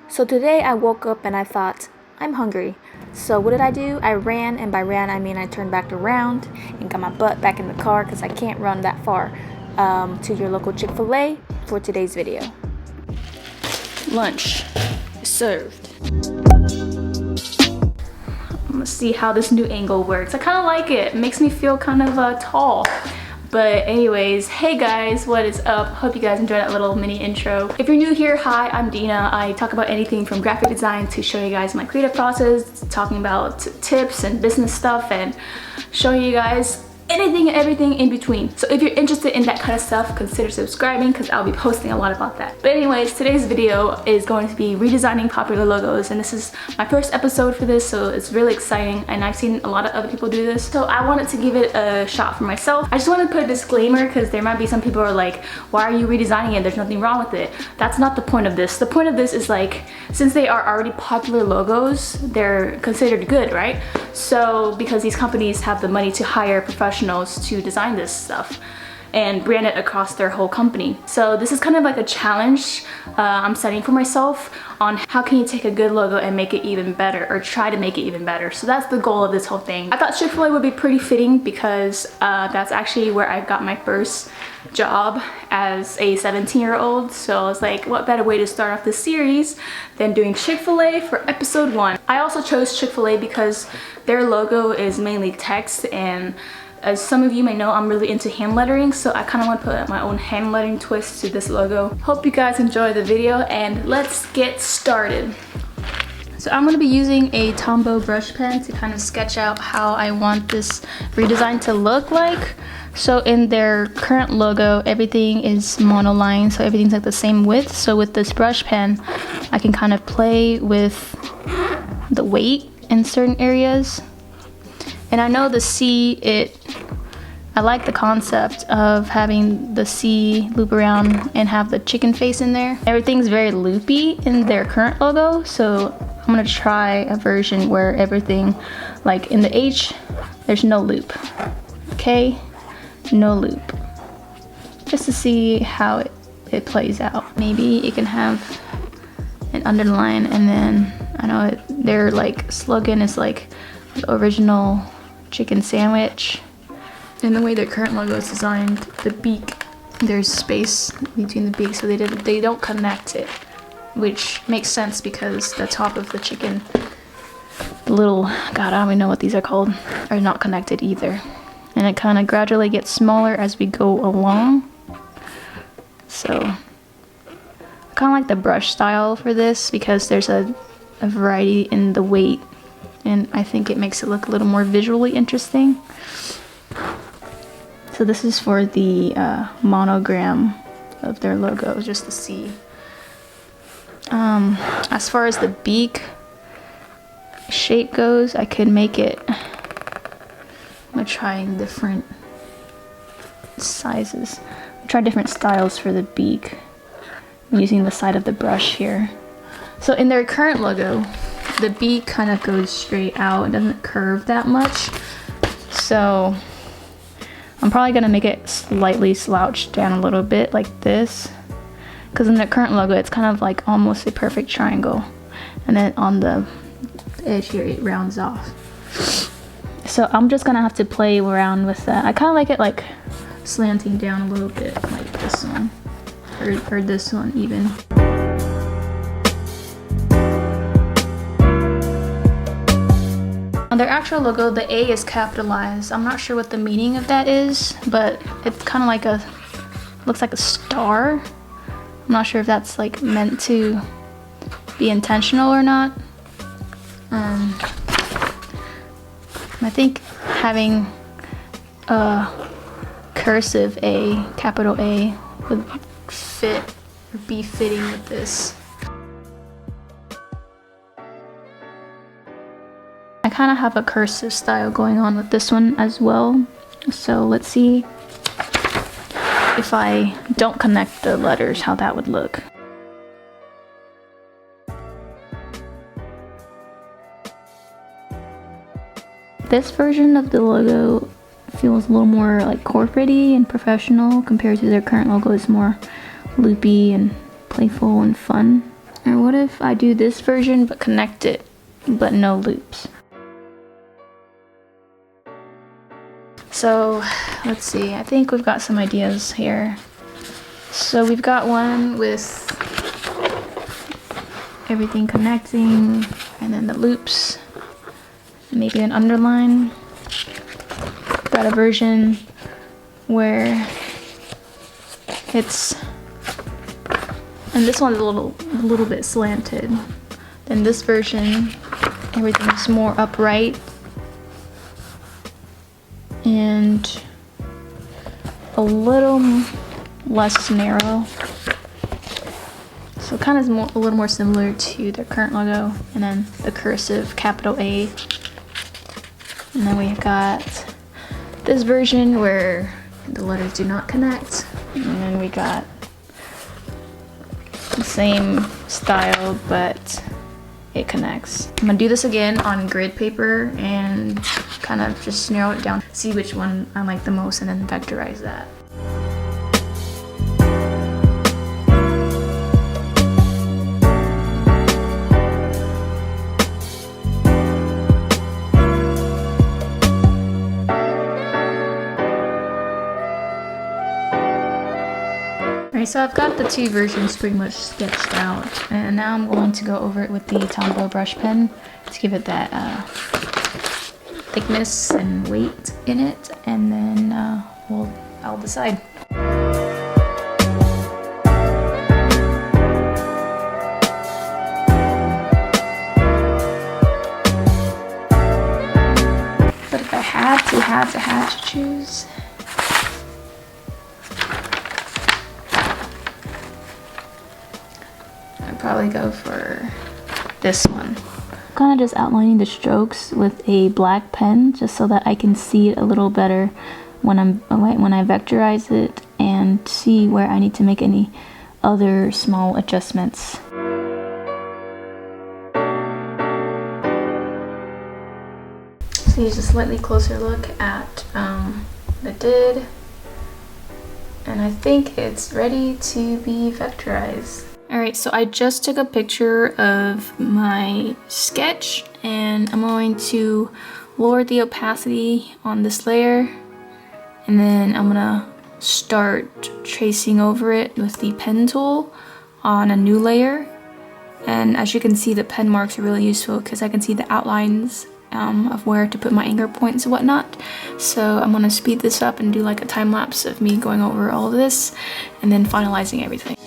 So today I woke up and I thought, I'm hungry. So what did I do? I ran, and by ran I mean I turned back around and got my butt back in the car because I can't run that far to your local Chick-Fil-A for today's video. Lunch is served. I'm gonna see how this new angle works. I kind of like it. It makes me feel kind of tall. But anyways, hey guys, what is up? Hope you guys enjoyed that little mini intro. If you're new here, hi, I'm Dena. I talk about anything from graphic design to showing you guys my creative process, talking about tips and business stuff, and showing you guys anything and everything in between. So if you're interested in that kind of stuff, consider subscribing because I'll be posting a lot about that. But anyways, today's video is going to be redesigning popular logos, and this is my first episode for this, so it's really exciting, and I've seen a lot of other people do this, so I wanted to give it a shot for myself. I just want to put a disclaimer because there might be some people who are like, why are you redesigning it? There's nothing wrong with it. That's not the point of this. The point of this is like, since they are already popular logos, they're considered good, right? So because these companies have the money to hire professionals to design this stuff and brand it across their whole company. So this is kind of like a challenge I'm setting for myself on how can you take a good logo and make it even better, or try to make it even better. So that's the goal of this whole thing. I thought Chick-Fil-A would be pretty fitting because that's actually where I got my first job as a 17-year-old. So I was like, what better way to start off this series than doing Chick-Fil-A for episode 1. I also chose Chick-Fil-A because their logo is mainly text, and as some of you may know, I'm really into hand lettering, so I kind of want to put my own hand lettering twist to this logo. Hope you guys enjoy the video, and let's get started. So I'm going to be using a Tombow brush pen to kind of sketch out how I want this redesign to look like. So in their current logo, everything is monoline, so everything's like the same width. So with this brush pen, I can kind of play with the weight in certain areas. And I know the C, I like the concept of having the C loop around and have the chicken face in there. Everything's very loopy in their current logo, so I'm gonna try a version where everything, like in the H, there's no loop. K, no loop. Just to see how it plays out. Maybe it can have an underline, and then I know their like slogan is like the original chicken sandwich. And the way their current logo is designed, the beak, there's space between the beak, so they don't connect it, which makes sense because the top of the chicken, the little, God, I don't even know what these are called, are not connected either. And it kind of gradually gets smaller as we go along. So I kind of like the brush style for this because there's a variety in the weight, and I think it makes it look a little more visually interesting. So this is for the monogram of their logo, just to see. As far as the beak shape goes, I could make it, I'm gonna try different sizes. Try different styles for the beak. I'm using the side of the brush here. So in their current logo, the beak kind of goes straight out. It doesn't curve that much. So I'm probably gonna make it slightly slouched down a little bit like this. Because in the current logo, it's kind of like almost a perfect triangle. And then on the edge here, it rounds off. So I'm just gonna have to play around with that. I kind of like it like slanting down a little bit like this one. Or this one even. On their actual logo, the A is capitalized. I'm not sure what the meaning of that is, but it's kind of like looks like a star. I'm not sure if that's like meant to be intentional or not. I think having a cursive A, capital A, would fit or be fitting with this. I kind of have a cursive style going on with this one as well. So let's see if I don't connect the letters, how that would look. This version of the logo feels a little more like corporate-y and professional compared to their current logo is more loopy and playful and fun. Or what if I do this version but connect it, but no loops? So let's see, I think we've got some ideas here. So we've got one with everything connecting and then the loops, maybe an underline. Got a version where it's, and this one's a little bit slanted. Then this version, everything's more upright and a little less narrow. So kind of a little more similar to their current logo, and then the cursive capital A. And then we've got this version where the letters do not connect, and then we got the same style but it connects. I'm gonna do this again on grid paper and kind of just narrow it down, see which one I like the most, and then vectorize that. Alright, so I've got the two versions pretty much sketched out, and now I'm going to go over it with the Tombow brush pen to give it that thickness and weight in it, and then I'll decide. But if I had to choose, I'd probably go for this one. Kind of just outlining the strokes with a black pen just so that I can see it a little better when I vectorize it and see where I need to make any other small adjustments. So here's a slightly closer look at what I did, and I think it's ready to be vectorized. Alright, so I just took a picture of my sketch, and I'm going to lower the opacity on this layer, and then I'm gonna start tracing over it with the pen tool on a new layer. And as you can see, the pen marks are really useful because I can see the outlines of where to put my anchor points and whatnot. So I'm gonna speed this up and do like a time lapse of me going over all of this and then finalizing everything.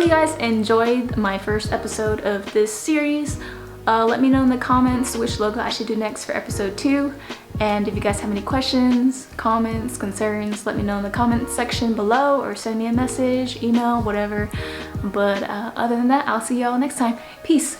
you guys enjoyed my first episode of this series. Let me know in the comments which logo I should do next for episode 2. And if you guys have any questions, comments, concerns, let me know in the comments section below or send me a message, email, whatever. But other than that, I'll see y'all next time. Peace.